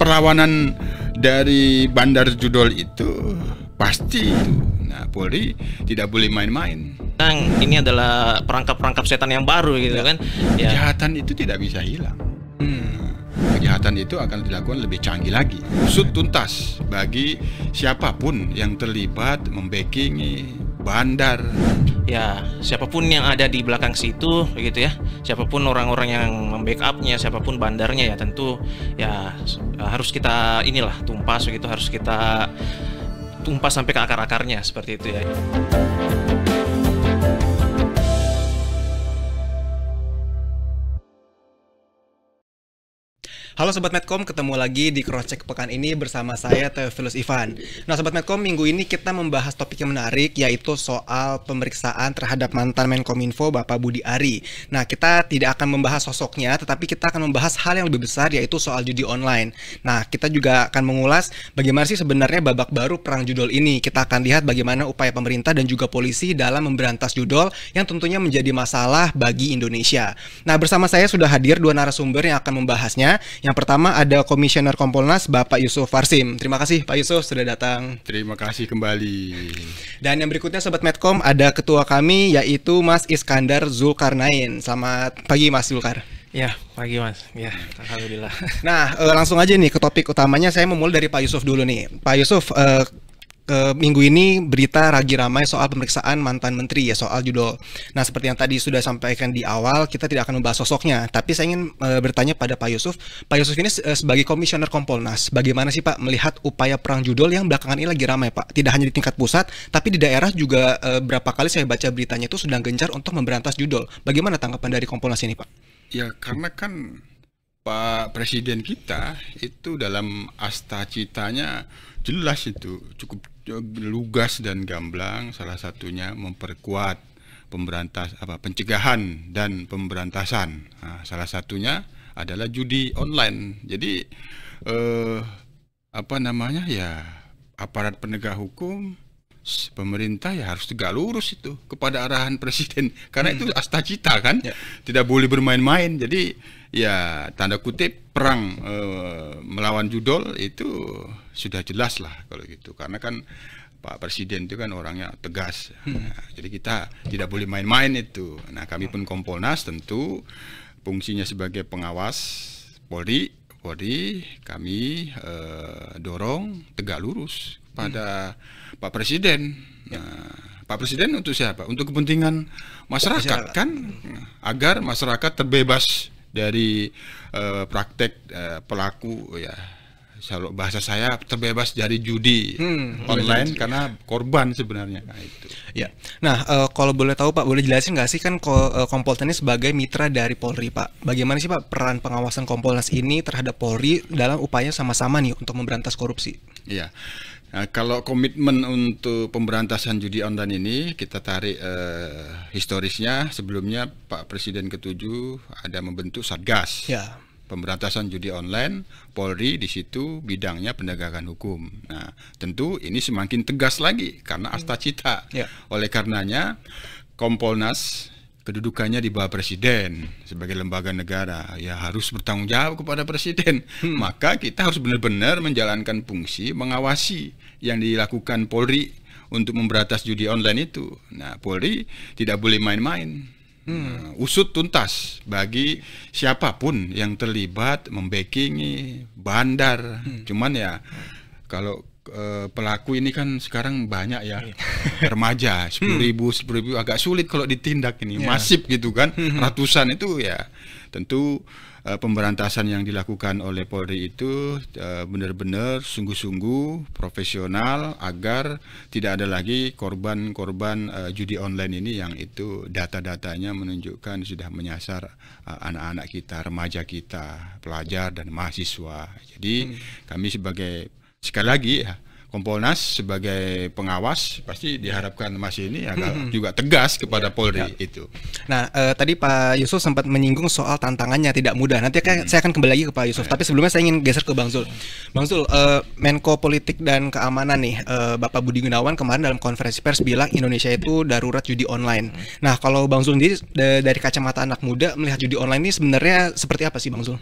perlawanan dari bandar judol itu pasti itu. Nah, Polri tidak boleh main-main. Ini adalah perangkap-perangkap setan yang baru gitu kan. Ya. Kejahatan itu tidak bisa hilang. Kejahatan itu akan dilakukan lebih canggih lagi. Usut tuntas bagi siapapun yang terlibat membackingi bandar. Ya, siapapun yang ada di belakang situ begitu ya. Siapapun orang-orang yang membackupnya, siapapun bandarnya ya tentu ya harus kita tumpas begitu, harus kita tumpas sampai ke akar-akarnya seperti itu ya. Halo Sobat Medcom, ketemu lagi di Crosscheck pekan ini bersama saya Theophilus Ivan. Nah Sobat Medcom, minggu ini kita membahas topik yang menarik, yaitu soal pemeriksaan terhadap mantan Menkominfo Bapak Budi Ari. Nah kita tidak akan membahas sosoknya, tetapi kita akan membahas hal yang lebih besar, yaitu soal judi online. Nah kita juga akan mengulas bagaimana sih sebenarnya babak baru perang judol ini. Kita akan lihat bagaimana upaya pemerintah dan juga polisi dalam memberantas judol yang tentunya menjadi masalah bagi Indonesia. Nah bersama saya sudah hadir dua narasumber yang akan membahasnya. Yang pertama ada Komisioner Kompolnas Bapak Yusuf Warsim. Terima kasih Pak Yusuf sudah datang. Terima kasih kembali. Dan yang berikutnya Sobat Medcom ada ketua kami yaitu Mas Iskandar Zulkarnain. Selamat pagi Mas Zulkar. Ya, pagi Mas. Ya, alhamdulillah. Nah, langsung aja nih ke topik utamanya. Saya memulai dari Pak Yusuf dulu nih. Pak Yusuf, minggu ini berita lagi ramai soal pemeriksaan mantan menteri ya soal judol. Nah seperti yang tadi sudah sampaikan di awal, kita tidak akan membahas sosoknya, tapi saya ingin bertanya pada Pak Yusuf. Pak Yusuf ini sebagai Komisioner Kompolnas, bagaimana sih Pak melihat upaya perang judol yang belakangan ini lagi ramai Pak? Tidak hanya di tingkat pusat, tapi di daerah juga berapa kali saya baca beritanya itu sedang gencar untuk memberantas judol. Bagaimana tanggapan dari Kompolnas ini Pak? Ya karena kan Pak Presiden kita itu dalam asta-citanya jelas itu cukup lugas dan gamblang, salah satunya memperkuat pencegahan dan pemberantasan. Nah, salah satunya adalah judi online. Jadi aparat penegak hukum, pemerintah ya harus tegak lurus itu kepada arahan presiden, karena itu asta cita kan, tidak boleh bermain-main. Jadi ya tanda kutip perang melawan judol itu sudah jelas lah kalau gitu, karena kan Pak Presiden itu kan orangnya tegas. Nah, jadi kita tidak boleh main-main itu. Nah kami pun Kompolnas tentu fungsinya sebagai pengawas Polri, kami dorong tegak lurus pada Pak Presiden. Nah, Pak Presiden untuk siapa? Untuk kepentingan masyarakat kan, agar masyarakat terbebas dari praktek pelaku ya, kalau bahasa saya terbebas dari judi online karena korban sebenarnya. Nah, itu. Ya. Nah, kalau boleh tahu Pak, boleh jelasin nggak sih kan Kompolnas ini sebagai mitra dari Polri Pak? Bagaimana sih Pak peran pengawasan Kompolnas ini terhadap Polri dalam upaya sama-sama nih untuk memberantas korupsi? Iya. Nah, kalau komitmen untuk pemberantasan judi online ini kita tarik historisnya, sebelumnya Pak Presiden ke-7 ada membentuk Satgas. Ya. Pemberantasan judi online, Polri di situ bidangnya penegakan hukum. Nah, tentu ini semakin tegas lagi karena asta cita. Ya. Oleh karenanya, Kompolnas kedudukannya di bawah Presiden sebagai lembaga negara, ya harus bertanggung jawab kepada Presiden. Maka kita harus benar-benar menjalankan fungsi mengawasi yang dilakukan Polri untuk memberantas judi online itu. Nah, Polri tidak boleh main-main. Usut tuntas bagi siapapun yang terlibat membackingi bandar. Cuman ya kalau pelaku ini kan sekarang banyak ya, remaja, 10.000 agak sulit kalau ditindak ini, masif gitu kan, ratusan itu ya. Tentu pemberantasan yang dilakukan oleh Polri itu benar-benar sungguh-sungguh profesional agar tidak ada lagi korban-korban judi online ini yang itu data-datanya menunjukkan sudah menyasar anak-anak kita, remaja kita, pelajar dan mahasiswa. Jadi kami sebagai, sekali lagi ya, Kompolnas sebagai pengawas pasti diharapkan masih ini agak juga tegas kepada Polri itu. Nah, tadi Pak Yusuf sempat menyinggung soal tantangannya tidak mudah. Nanti saya akan kembali lagi ke Pak Yusuf. Tapi sebelumnya saya ingin geser ke Bang Zul. Bang Zul, Menko Politik dan Keamanan nih, Bapak Budi Gunawan kemarin dalam konferensi pers bilang Indonesia itu darurat judi online. Nah, kalau Bang Zul sendiri dari kacamata anak muda melihat judi online ini sebenarnya seperti apa sih Bang Zul?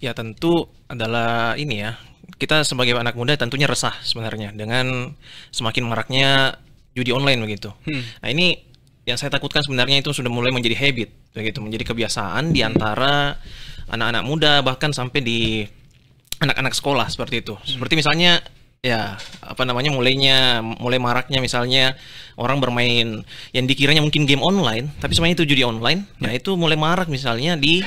Ya tentu adalah ini ya, kita sebagai anak muda tentunya resah sebenarnya dengan semakin maraknya judi online begitu. Nah ini yang saya takutkan sebenarnya itu sudah mulai menjadi habit begitu, menjadi kebiasaan di antara anak-anak muda bahkan sampai di anak-anak sekolah seperti itu. Seperti misalnya ya mulai maraknya misalnya orang bermain yang dikiranya mungkin game online tapi sebenarnya itu judi online. Nah itu mulai marak misalnya di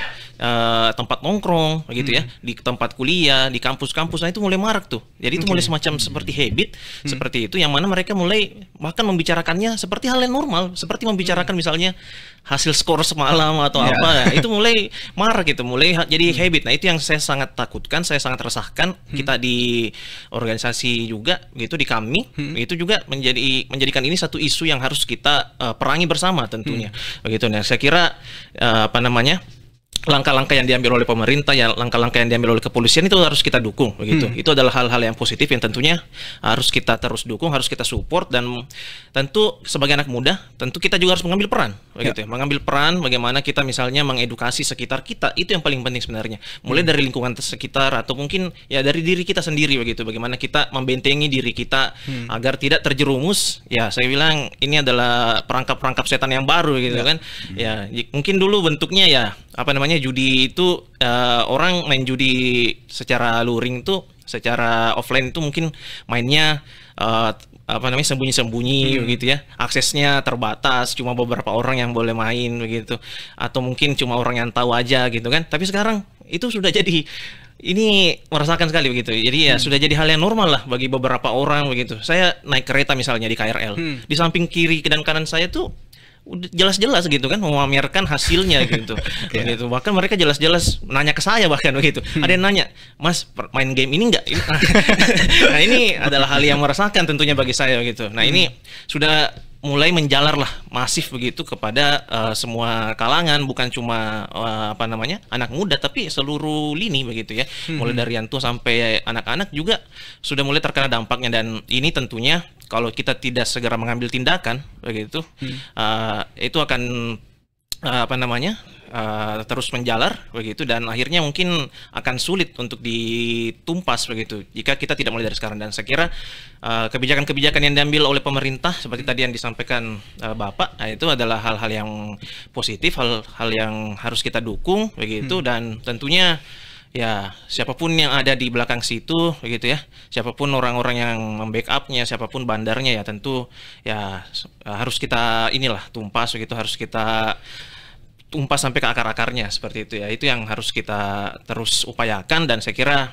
tempat nongkrong begitu ya, di tempat kuliah, di kampus-kampus. Nah itu mulai marak tuh. Jadi itu mulai semacam seperti habit seperti itu, yang mana mereka mulai bahkan membicarakannya seperti hal yang normal, seperti membicarakan misalnya hasil skor semalam atau apa. Nah, itu mulai marak gitu, mulai jadi habit. Nah itu yang saya sangat takutkan, saya sangat resahkan. Kita di organisasi juga gitu, di kami itu juga menjadikan ini satu isu yang harus kita perangi bersama tentunya begitu. Nah saya kira langkah-langkah yang diambil oleh pemerintah, ya langkah-langkah yang diambil oleh kepolisian itu harus kita dukung begitu. Itu adalah hal-hal yang positif yang tentunya harus kita terus dukung, harus kita support. Dan tentu sebagai anak muda tentu kita juga harus mengambil peran begitu ya. Mengambil peran bagaimana kita misalnya mengedukasi sekitar kita, itu yang paling penting sebenarnya. Mulai dari lingkungan sekitar atau mungkin ya dari diri kita sendiri begitu. Bagaimana kita membentengi diri kita agar tidak terjerumus. Ya saya bilang ini adalah perangkap-perangkap setan yang baru gitu kan. Ya mungkin dulu bentuknya ya judi itu orang main judi secara luring itu, secara offline itu mungkin mainnya sembunyi-sembunyi begitu ya. Aksesnya terbatas, cuma beberapa orang yang boleh main begitu. Atau mungkin cuma orang yang tahu aja gitu kan. Tapi sekarang itu sudah jadi, ini merasakan sekali begitu. Jadi ya sudah jadi hal yang normal lah bagi beberapa orang begitu. Saya naik kereta misalnya di KRL, di samping kiri dan kanan saya tuh udah jelas-jelas gitu kan memamerkan hasilnya gitu. Gitu. Bahkan mereka jelas-jelas nanya ke saya bahkan begitu. Ada yang nanya, "Mas, main game ini enggak?" Nah, ini adalah hal yang meresahkan tentunya bagi saya gitu. Nah, ini sudah mulai menjalar lah masif begitu kepada semua kalangan, bukan cuma anak muda tapi seluruh lini begitu ya. Mulai dari yang tua sampai anak-anak juga sudah mulai terkena dampaknya. Dan ini tentunya kalau kita tidak segera mengambil tindakan begitu, itu akan terus menjalar begitu, dan akhirnya mungkin akan sulit untuk ditumpas begitu jika kita tidak mulai dari sekarang. Dan saya kira kebijakan-kebijakan yang diambil oleh pemerintah seperti tadi yang disampaikan Bapak, nah itu adalah hal-hal yang positif, hal-hal yang harus kita dukung begitu. Dan tentunya ya siapapun yang ada di belakang situ begitu ya, siapapun orang-orang yang membackupnya, siapapun bandarnya, ya tentu ya harus kita tumpas begitu, harus kita tumpas sampai ke akar-akarnya seperti itu ya. Itu yang harus kita terus upayakan, dan saya kira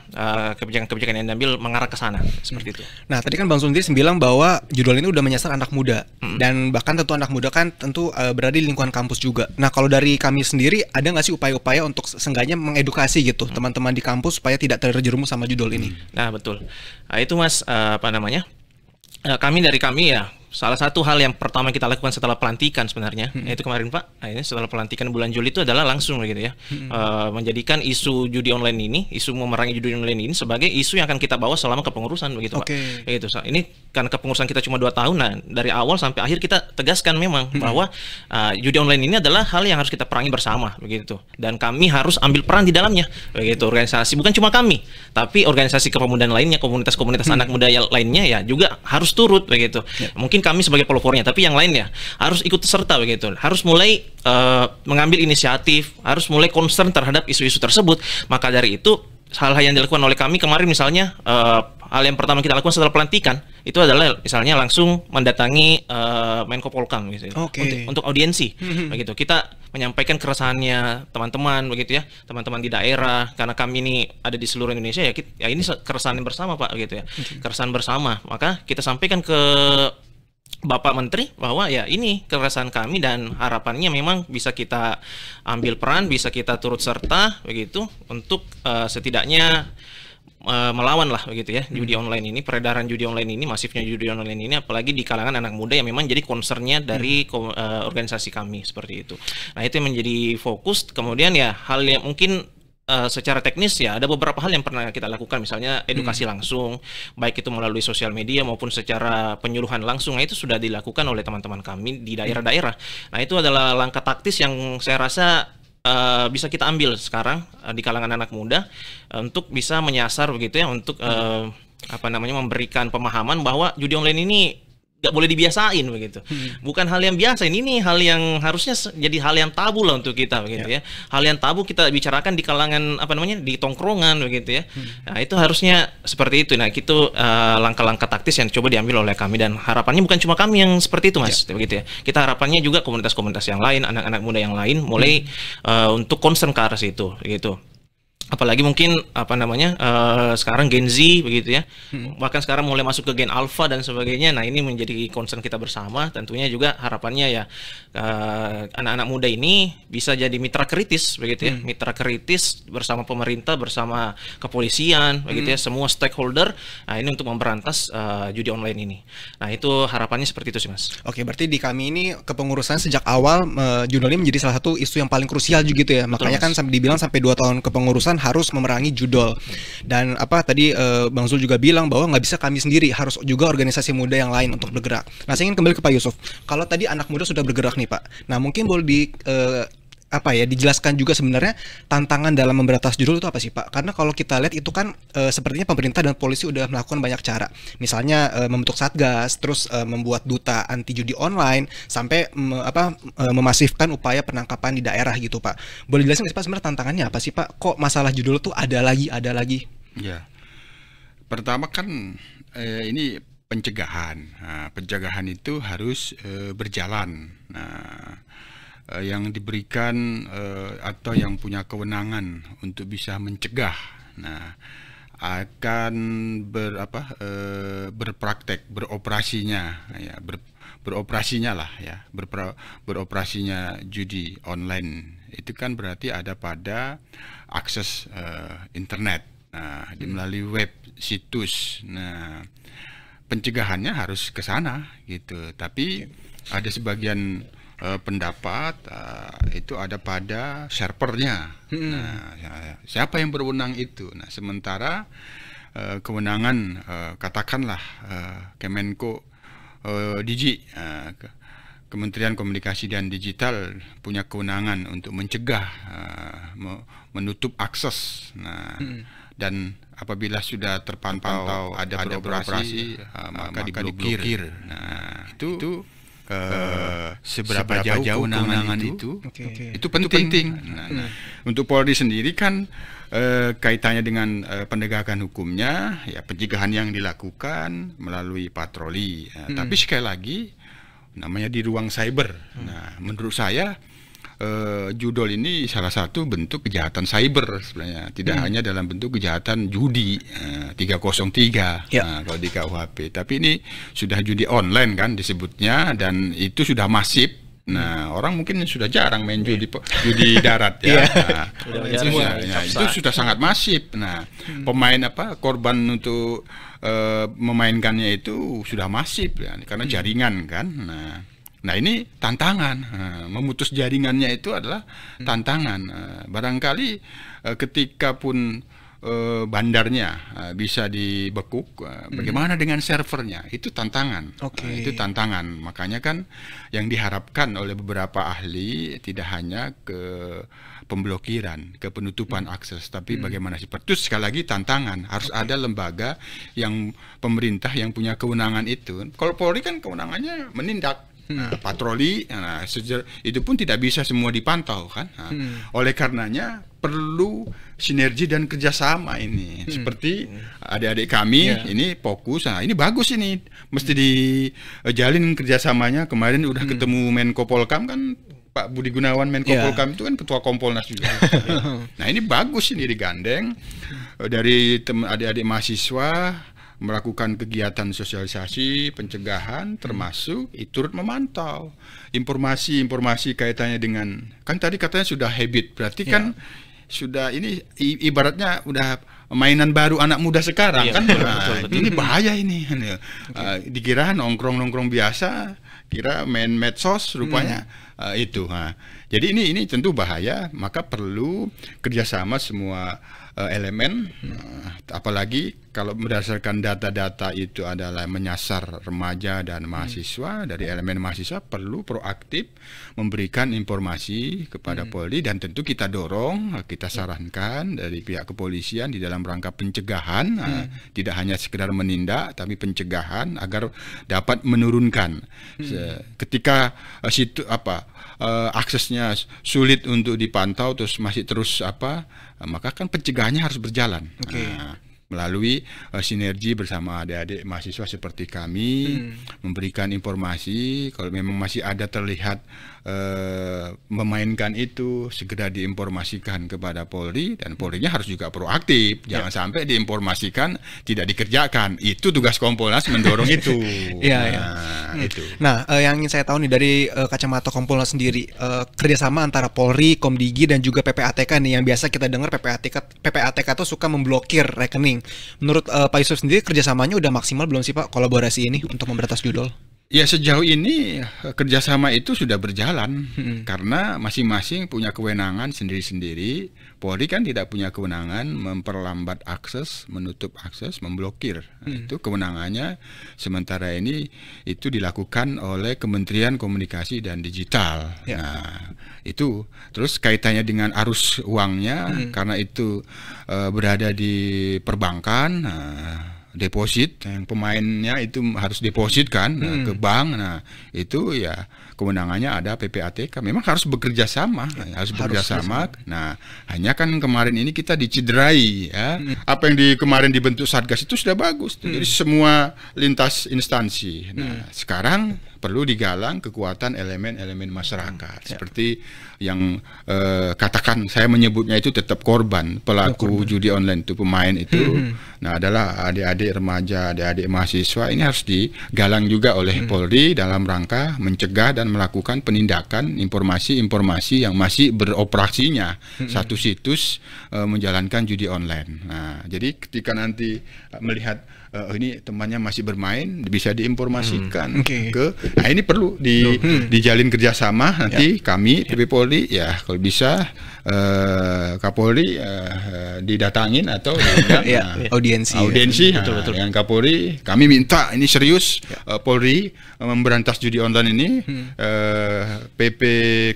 kebijakan-kebijakan yang diambil mengarah ke sana seperti itu. Nah, tadi kan Bang Sundris bilang bahwa judul ini udah menyasar anak muda, dan bahkan tentu anak muda kan tentu berada di lingkungan kampus juga. Nah, kalau dari kami sendiri ada nggak sih upaya-upaya untuk seenggaknya mengedukasi gitu teman-teman di kampus supaya tidak terjerumus sama judul ini? Nah, betul. Nah, itu Mas, kami ya, salah satu hal yang pertama kita lakukan setelah pelantikan sebenarnya, yaitu kemarin Pak, ini setelah pelantikan bulan Juli itu adalah langsung gitu ya, menjadikan isu judi online ini, isu memerangi judi online ini sebagai isu yang akan kita bawa selama kepengurusan begitu Pak. Gitu. Ini karena kepengurusan kita cuma 2 tahun, nah dari awal sampai akhir kita tegaskan memang bahwa judi online ini adalah hal yang harus kita perangi bersama begitu, dan kami harus ambil peran di dalamnya begitu. Organisasi, bukan cuma kami, tapi organisasi kepemudaan lainnya, komunitas-komunitas anak muda lainnya ya juga harus turut begitu. Mungkin kami sebagai pelopornya, tapi yang lainnya harus ikut serta begitu, harus mulai mengambil inisiatif, harus mulai concern terhadap isu-isu tersebut. Maka dari itu hal-hal yang dilakukan oleh kami kemarin misalnya, hal yang pertama kita lakukan setelah pelantikan itu adalah misalnya langsung mendatangi Menko Polkam gitu, untuk audiensi begitu. Kita menyampaikan keresahannya teman-teman begitu ya, teman-teman di daerah, karena kami ini ada di seluruh Indonesia ya, ini keresahan bersama Pak gitu ya, keresahan bersama. Maka kita sampaikan ke Bapak Menteri bahwa ya ini keresahan kami, dan harapannya memang bisa kita ambil peran, bisa kita turut serta begitu untuk setidaknya melawan lah begitu ya judi online ini, peredaran judi online ini, masifnya judi online ini, apalagi di kalangan anak muda yang memang jadi concernnya dari organisasi kami seperti itu. Nah itu yang menjadi fokus. Kemudian ya hal yang mungkin secara teknis ya ada beberapa hal yang pernah kita lakukan, misalnya edukasi langsung, baik itu melalui sosial media maupun secara penyuluhan langsung. Nah, itu sudah dilakukan oleh teman-teman kami di daerah-daerah. Nah itu adalah langkah taktis yang saya rasa bisa kita ambil sekarang di kalangan anak muda untuk bisa menyasar begitu ya, untuk memberikan pemahaman bahwa judi online ini nggak boleh dibiasain begitu. Bukan hal yang biasa, ini hal yang harusnya jadi hal yang tabu lah untuk kita begitu ya. Hal yang tabu kita bicarakan di kalangan di tongkrongan begitu ya. Nah, itu harusnya seperti itu. Nah, itu langkah-langkah taktis yang coba diambil oleh kami, dan harapannya bukan cuma kami yang seperti itu, Mas, begitu ya. Kita harapannya juga komunitas-komunitas yang lain, anak-anak muda yang lain mulai untuk concern ke arah situ gitu. Apalagi mungkin sekarang Gen Z begitu ya, bahkan sekarang mulai masuk ke Gen Alpha dan sebagainya. Nah, ini menjadi concern kita bersama. Tentunya juga harapannya ya anak-anak muda ini bisa jadi mitra kritis begitu ya, mitra kritis bersama pemerintah, bersama kepolisian begitu ya, semua stakeholder. Nah, ini untuk memberantas judi online ini. Nah, itu harapannya seperti itu sih, Mas. Oke, berarti di kami ini kepengurusan sejak awal judi online menjadi salah satu isu yang paling krusial juga gitu ya. Makanya kan dibilang sampai 2 tahun kepengurusan harus memerangi judol. Dan tadi Bang Zul juga bilang bahwa nggak bisa kami sendiri, harus juga organisasi muda yang lain untuk bergerak. Nah, saya ingin kembali ke Pak Yusuf. Kalau tadi anak muda sudah bergerak nih, Pak. Nah, mungkin boleh dijelaskan juga sebenarnya tantangan dalam memberantas judul itu apa sih, Pak? Karena kalau kita lihat itu kan sepertinya pemerintah dan polisi udah melakukan banyak cara. Misalnya membentuk satgas, terus membuat duta anti judi online, sampai memasifkan upaya penangkapan di daerah gitu, Pak. Boleh jelasin nggak sih, Pak, sebenarnya tantangannya apa sih, Pak? Kok masalah judul tuh ada lagi? Ya, pertama kan ini pencegahan. Nah, pencegahan itu harus berjalan. Nah, yang diberikan atau yang punya kewenangan untuk bisa mencegah, nah, akan berpraktek, beroperasinya ya, beroperasinya lah ya, beroperasinya judi online itu kan berarti ada pada akses internet, nah, melalui web, situs. Nah, pencegahannya harus ke sana gitu. Tapi ada sebagian pendapat itu ada pada servernya. Nah, siapa yang berwenang itu? Nah, sementara kewenangan katakanlah Kemenko Digi, Kementerian Komunikasi dan Digital punya kewenangan untuk mencegah, menutup akses. Nah, dan apabila sudah terpantau ada beroperasi, maka diblokir. Nah, itu seberapa jauh kewenangan itu penting. Nah, untuk Polri sendiri kan kaitannya dengan penegakan hukumnya, ya pencegahan yang dilakukan melalui patroli. Tapi sekali lagi namanya di ruang cyber. Nah, menurut saya judol ini salah satu bentuk kejahatan cyber sebenarnya, tidak hanya dalam bentuk kejahatan judi 303 nah, kalau di KUHP, tapi ini sudah judi online kan disebutnya, dan itu sudah masif. Nah, orang mungkin sudah jarang main judi darat ya. Itu sudah sangat masif. Nah, pemain korban untuk memainkannya itu sudah masif ya, karena jaringan kan. Nah, ini tantangan, memutus jaringannya itu adalah tantangan. Barangkali ketika pun bandarnya bisa dibekuk, bagaimana dengan servernya? Itu tantangan. Itu tantangan. Makanya kan yang diharapkan oleh beberapa ahli tidak hanya ke pemblokiran, ke penutupan akses, tapi bagaimana seperti itu. Sekali lagi tantangan, harus ada lembaga yang pemerintah yang punya kewenangan itu. Kalau Polri kan kewenangannya menindak. Patroli, itu pun tidak bisa semua dipantau kan. Oleh karenanya perlu sinergi dan kerjasama ini. Seperti adik-adik kami ini fokus. Nah, ini bagus ini, mesti dijalin kerjasamanya. Kemarin udah ketemu Menko Polkam kan, Pak Budi Gunawan, Menko Polkam itu kan ketua Kompolnas juga. Nah, ini bagus ini digandeng dari adik-adik mahasiswa, melakukan kegiatan sosialisasi, pencegahan, termasuk turut memantau informasi kaitannya dengan, kan tadi katanya sudah habit, berarti kan sudah ini ibaratnya udah mainan baru anak muda sekarang kan. Betul. Ini bahaya ini. Dikira nongkrong biasa, kira main medsos, rupanya itu. Jadi ini tentu bahaya, maka perlu kerjasama semua elemen, apalagi kalau berdasarkan data-data itu adalah menyasar remaja dan mahasiswa, dari elemen mahasiswa perlu proaktif memberikan informasi kepada Polri, dan tentu kita dorong, kita sarankan dari pihak kepolisian di dalam rangka pencegahan, tidak hanya sekedar menindak tapi pencegahan agar dapat menurunkan. Ketika aksesnya sulit untuk dipantau terus masih terus maka kan pencegahannya harus berjalan. Melalui sinergi bersama adik-adik mahasiswa seperti kami, memberikan informasi. Kalau memang masih ada terlihat memainkan itu, segera diinformasikan kepada Polri, dan Polrinya harus juga proaktif. Jangan sampai diinformasikan tidak dikerjakan. Itu tugas Kompolnas, mendorong itu. Itu. Nah, yang ingin saya tahu nih dari kacamata Kompolnas sendiri, kerjasama antara Polri, Komdigi dan juga PPATK nih, yang biasa kita dengar PPATK tuh suka memblokir rekening. Menurut Pak Yusuf sendiri, kerjasamanya udah maksimal belum sih Pak kolaborasi ini untuk memberantas judol? Ya, sejauh ini kerjasama itu sudah berjalan karena masing-masing punya kewenangan sendiri-sendiri. Polri kan tidak punya kewenangan memperlambat akses, menutup akses, memblokir. Itu kewenangannya. Sementara ini itu dilakukan oleh Kementerian Komunikasi dan Digital. Nah, itu terus kaitannya dengan arus uangnya, karena itu berada di perbankan. Deposit, yang pemainnya itu harus deposit kan ke bank. Nah, itu ya kewenangannya ada PPATK. Memang harus bekerja sama, harus bekerja sama. Nah, hanya kan kemarin ini kita dicederai ya. Apa yang kemarin dibentuk Satgas itu sudah bagus. Jadi semua lintas instansi. Nah, sekarang perlu digalang kekuatan elemen-elemen masyarakat, seperti yang katakan, saya menyebutnya itu tetap korban, pelaku judi online itu, pemain itu. Nah, adalah adik-adik remaja, adik-adik mahasiswa. Ini harus digalang juga oleh Polri dalam rangka mencegah dan melakukan penindakan informasi-informasi yang masih beroperasinya satu situs menjalankan judi online. Nah, jadi ketika nanti melihat ini temannya masih bermain, bisa diinformasikan ke. Nah, ini perlu dijalin kerjasama nanti kami PP Polri ya, kalau bisa Kapolri didatangin atau audiensi betul. Dengan Kapolri. Kami minta ini serius Polri memberantas judi online ini. PP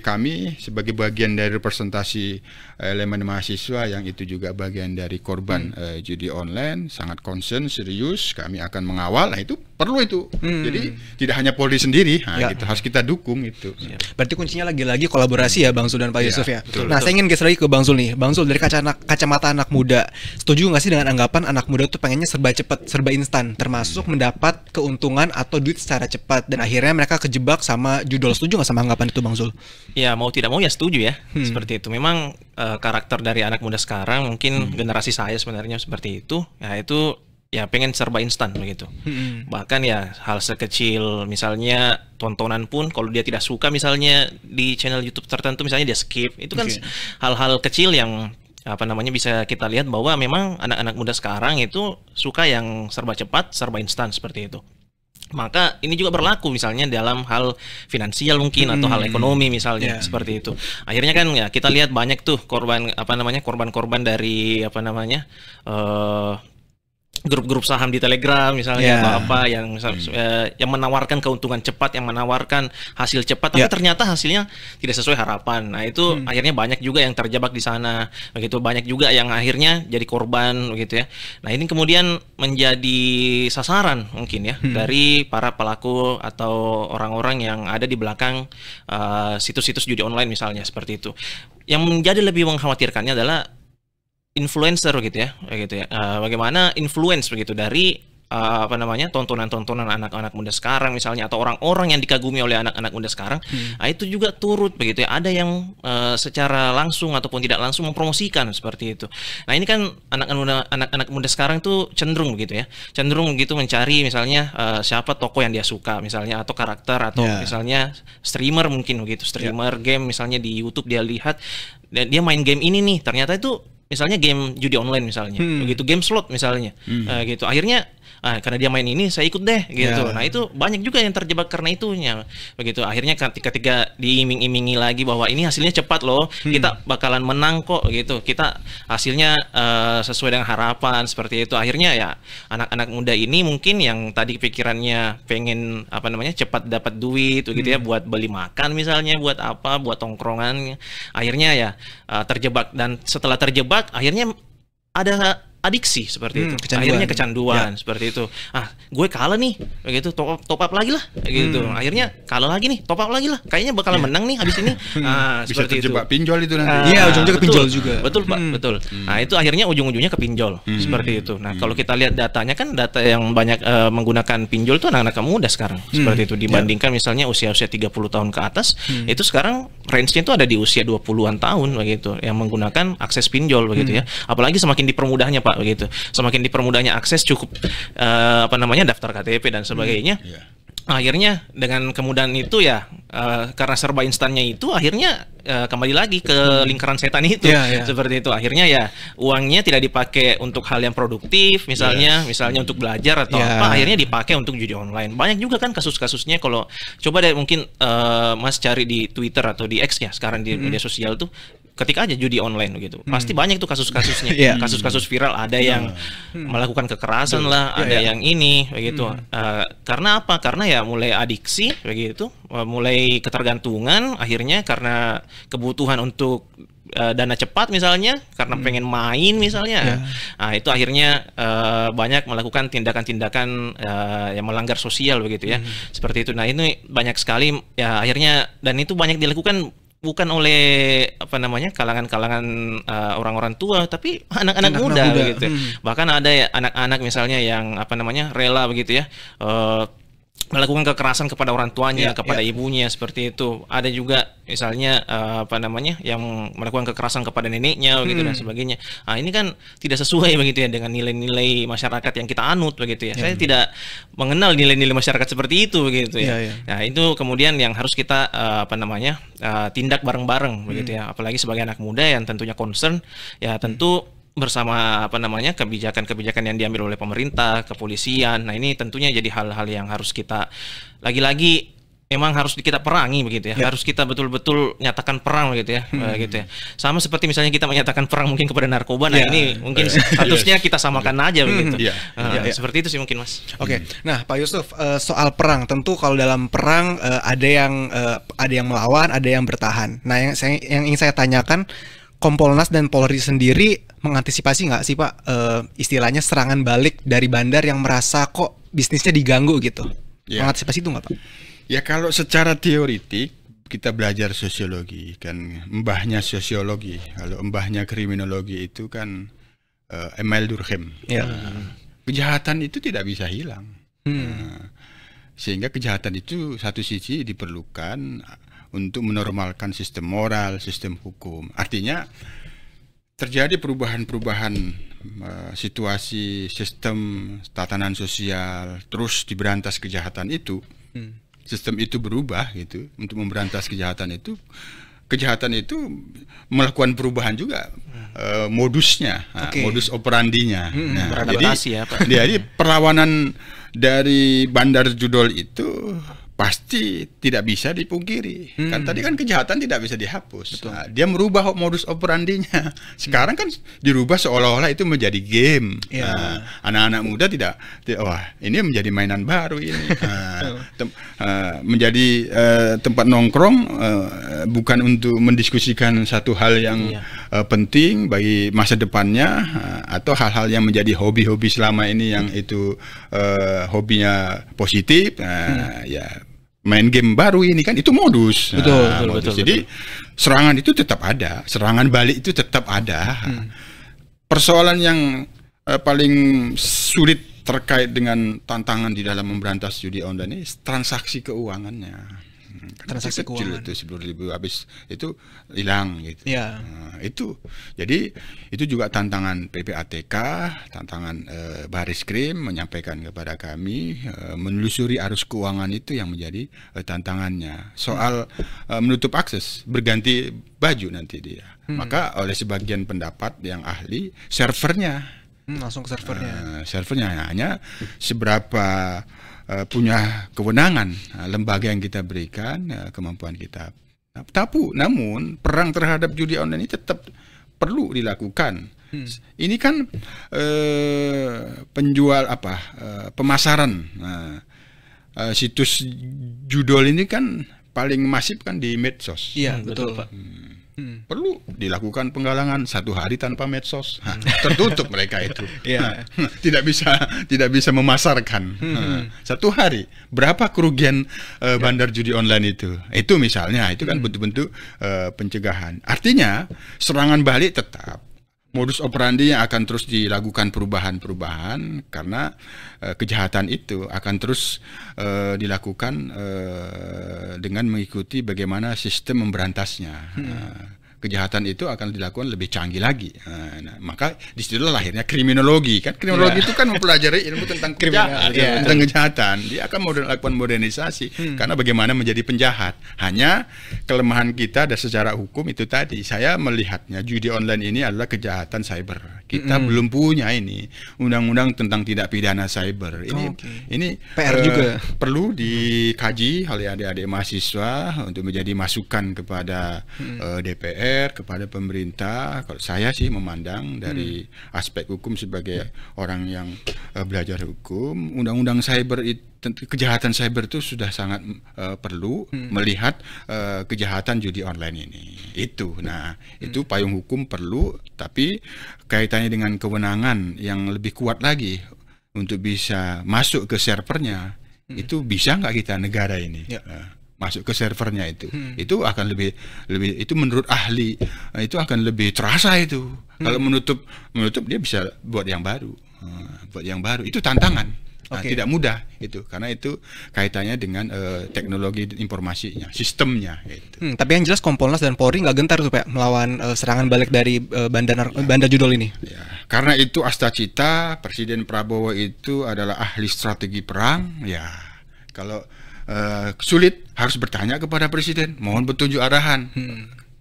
kami sebagai bagian dari representasi elemen mahasiswa yang itu juga bagian dari korban judi online, sangat concern, serius. Kami akan mengawal. Nah, itu perlu itu. Jadi tidak hanya Polri sendiri, gitu, harus kita dukung itu. Berarti kuncinya lagi-lagi kolaborasi ya Bang Zul dan Pak Yusuf ya. Nah, saya ingin geser lagi ke Bang Zul nih. Bang Zul, dari kacamata anak muda, setuju nggak sih dengan anggapan anak muda tuh pengennya serba cepat, serba instan, termasuk mendapat keuntungan atau duit secara cepat, dan akhirnya mereka kejebak sama judul? Setuju nggak sama anggapan itu Bang Zul? Ya, mau tidak mau ya setuju ya. Seperti itu. Memang karakter dari anak muda sekarang, mungkin generasi saya sebenarnya seperti itu. Ya, itu ya pengen serba instan begitu. Bahkan ya hal sekecil misalnya tontonan pun kalau dia tidak suka misalnya di channel YouTube tertentu misalnya dia skip. Itu kan hal-hal kecil yang bisa kita lihat bahwa memang anak-anak muda sekarang itu suka yang serba cepat, serba instan seperti itu. Maka ini juga berlaku misalnya dalam hal finansial mungkin atau hal ekonomi misalnya seperti itu. Akhirnya kan ya kita lihat banyak tuh korban-korban dari grup-grup saham di Telegram misalnya atau apa yang menawarkan keuntungan cepat, yang menawarkan hasil cepat, tapi ternyata hasilnya tidak sesuai harapan. Nah, itu akhirnya banyak juga yang terjebak di sana, begitu banyak juga yang akhirnya jadi korban begitu ya. Nah, ini kemudian menjadi sasaran mungkin ya dari para pelaku atau orang-orang yang ada di belakang situs-situs judi online misalnya seperti itu. Yang menjadi lebih mengkhawatirkannya adalah influencer gitu ya. Bagaimana influence begitu dari tontonan-tontonan anak-anak muda sekarang misalnya, atau orang-orang yang dikagumi oleh anak-anak muda sekarang. Nah, itu juga turut begitu ya. Ada yang secara langsung ataupun tidak langsung mempromosikan seperti itu. Nah, ini kan anak-anak muda sekarang tuh cenderung begitu ya. Cenderung begitu mencari misalnya siapa tokoh yang dia suka misalnya, atau karakter, atau misalnya streamer mungkin begitu. Streamer game misalnya di YouTube dia lihat dan dia main game ini nih, ternyata itu misalnya game judi online misalnya, begitu game slot misalnya, gitu. Akhirnya karena dia main ini saya ikut deh gitu. Ya. Nah itu banyak juga yang terjebak karena itunya begitu. Akhirnya ketika diiming-imingi lagi bahwa ini hasilnya cepat loh, kita bakalan menang kok gitu, kita hasilnya sesuai dengan harapan seperti itu. Akhirnya ya anak-anak muda ini mungkin yang tadi pikirannya pengen cepat dapat duit begitu ya, buat beli makan misalnya, buat apa, buat tongkrongan, akhirnya ya terjebak. Dan setelah terjebak akhirnya ada adiksi seperti itu, kecanduan. akhirnya kecanduan seperti itu. Gue kalah nih, begitu, top up lagi lah, gitu. Akhirnya kalah lagi nih, top up lagi lah. Kayaknya bakalan menang nih habis ini. Bisa Seperti itu. terjebak pinjol itu nanti. Iya, ujung-ujungnya ke pinjol juga. Betul Pak, betul. Nah itu akhirnya ujung-ujungnya ke pinjol, seperti itu. Nah kalau kita lihat datanya kan, data yang banyak menggunakan pinjol itu anak-anak muda sekarang, seperti itu. Dibandingkan misalnya usia-usia 30 tahun ke atas, itu sekarang range-nya itu ada di usia 20-an tahun begitu, yang menggunakan akses pinjol begitu ya. Apalagi semakin dipermudahnya Pak begitu, semakin dipermudahnya akses, cukup daftar KTP dan sebagainya. Akhirnya dengan kemudahan itu ya, karena serba instannya itu, akhirnya kembali lagi ke lingkaran setan itu, seperti itu. Akhirnya ya uangnya tidak dipakai untuk hal yang produktif, misalnya untuk belajar atau apa, akhirnya dipakai untuk judi online. Banyak juga kan kasus-kasusnya. Kalau coba deh mungkin Mas cari di Twitter atau di X ya sekarang, di media sosial tuh, ketika aja judi online gitu, pasti banyak tuh kasus-kasusnya. Kasus-kasus viral, ada yang melakukan kekerasan lah, ada yang ini begitu. Karena apa? Karena ya mulai adiksi begitu, mulai ketergantungan, akhirnya karena kebutuhan untuk dana cepat misalnya, karena pengen main misalnya. Nah itu akhirnya banyak melakukan tindakan-tindakan yang melanggar sosial begitu ya, seperti itu. Nah ini banyak sekali ya akhirnya, dan itu banyak dilakukan bukan oleh kalangan-kalangan orang-orang tua, tapi anak-anak muda begitu. Bahkan ada ya anak-anak misalnya yang rela begitu ya, melakukan kekerasan kepada orang tuanya, kepada ibunya, seperti itu. Ada juga misalnya yang melakukan kekerasan kepada neneknya begitu dan sebagainya. Nah, ini kan tidak sesuai begitu ya dengan nilai-nilai masyarakat yang kita anut begitu ya. Saya tidak mengenal nilai-nilai masyarakat seperti itu begitu ya. Nah, itu kemudian yang harus kita tindak bareng-bareng begitu ya. Apalagi sebagai anak muda yang tentunya concern, ya tentu bersama kebijakan-kebijakan yang diambil oleh pemerintah, kepolisian. Nah ini tentunya jadi hal-hal yang harus kita lagi-lagi memang harus kita perangi begitu ya. Harus kita betul-betul nyatakan perang begitu ya. Gitu ya. Sama seperti misalnya kita menyatakan perang mungkin kepada narkoba. Nah ini mungkin statusnya kita samakan aja begitu. Seperti itu sih mungkin Mas. Oke. Nah Pak Yusuf, soal perang, tentu kalau dalam perang ada yang melawan, ada yang bertahan. Nah yang ingin saya tanyakan, Kompolnas dan Polri sendiri mengantisipasi nggak sih Pak istilahnya serangan balik dari bandar yang merasa kok bisnisnya diganggu gitu? Mengantisipasi itu nggak Pak? Ya kalau secara teoritik kita belajar sosiologi kan, mbahnya sosiologi, kalau mbahnya kriminologi itu kan Emile Durkheim. Kejahatan itu tidak bisa hilang. Sehingga kejahatan itu satu sisi diperlukan untuk menormalkan sistem moral, sistem hukum. Artinya terjadi perubahan-perubahan situasi, sistem, tatanan sosial, terus diberantas kejahatan itu. Sistem itu berubah gitu untuk memberantas kejahatan itu. Kejahatan itu melakukan perubahan juga modusnya, modus operandinya. Jadi perlawanan dari bandar judol itu pasti tidak bisa dipungkiri. Kan tadi kan kejahatan tidak bisa dihapus. Nah, dia merubah modus operandinya. Sekarang kan dirubah seolah-olah itu menjadi game. Anak-anak muda tidak, wah ini menjadi mainan baru ini. Menjadi tempat nongkrong, bukan untuk mendiskusikan satu hal yang penting bagi masa depannya, atau hal-hal yang menjadi hobi-hobi selama ini yang itu hobinya positif. Ya main game baru ini kan itu modus. Betul. Jadi serangan itu tetap ada, serangan balik itu tetap ada. Persoalan yang paling sulit terkait dengan tantangan di dalam memberantas judi online ini transaksi keuangannya. Transaksi kecil keuangan itu 10.000 habis itu hilang gitu. Nah, itu jadi itu juga tantangan PPATK, tantangan Baris Krim menyampaikan kepada kami menelusuri arus keuangan itu yang menjadi tantangannya. Soal menutup akses, berganti baju nanti dia. Maka oleh sebagian pendapat yang ahli, servernya Langsung ke servernya. Servernya hanya seberapa punya kewenangan lembaga yang kita berikan, kemampuan kita. Namun perang terhadap judi online ini tetap perlu dilakukan. Ini kan penjual pemasaran situs judol ini kan paling masif kan di medsos. Iya, betul Pak. Perlu dilakukan penggalangan 1 hari tanpa medsos, tertutup mereka itu. tidak bisa memasarkan. 1 hari berapa kerugian bandar judi online itu misalnya itu kan bentuk-bentuk pencegahan. Artinya serangan balik tetap modus operandi yang akan terus dilakukan perubahan karena kejahatan itu akan terus dilakukan dengan mengikuti bagaimana sistem memberantasnya. Kejahatan itu akan dilakukan lebih canggih lagi. Maka disitulah lahirnya kriminologi kan. Kriminologi itu kan mempelajari ilmu tentang tentang kejahatan. Dia akan melakukan modernisasi karena bagaimana menjadi penjahat. Hanya kelemahan kita dan secara hukum itu tadi. Saya melihatnya judi online ini adalah kejahatan cyber. Kita belum punya ini undang-undang tentang tindak pidana cyber. Ini PR juga perlu dikaji oleh adik-adik mahasiswa untuk menjadi masukan kepada DPR, kepada pemerintah. Kalau saya sih memandang dari aspek hukum sebagai orang yang belajar hukum, undang-undang cyber itu, kejahatan cyber itu sudah sangat perlu melihat kejahatan judi online ini. Itu payung hukum perlu, tapi kaitannya dengan kewenangan yang lebih kuat lagi untuk bisa masuk ke servernya, itu bisa nggak kita negara ini? Masuk ke servernya itu akan lebih itu menurut ahli itu akan lebih terasa itu. Kalau menutup dia bisa buat yang baru, itu tantangan. Tidak mudah itu karena itu kaitannya dengan teknologi informasinya, sistemnya itu. Tapi yang jelas Kompolnas dan Polri nggak gentar tuh Pak melawan serangan balik dari bandar judol ini. Karena itu asta-cita Presiden Prabowo itu adalah ahli strategi perang. Kalau sulit harus bertanya kepada Presiden, mohon petunjuk arahan.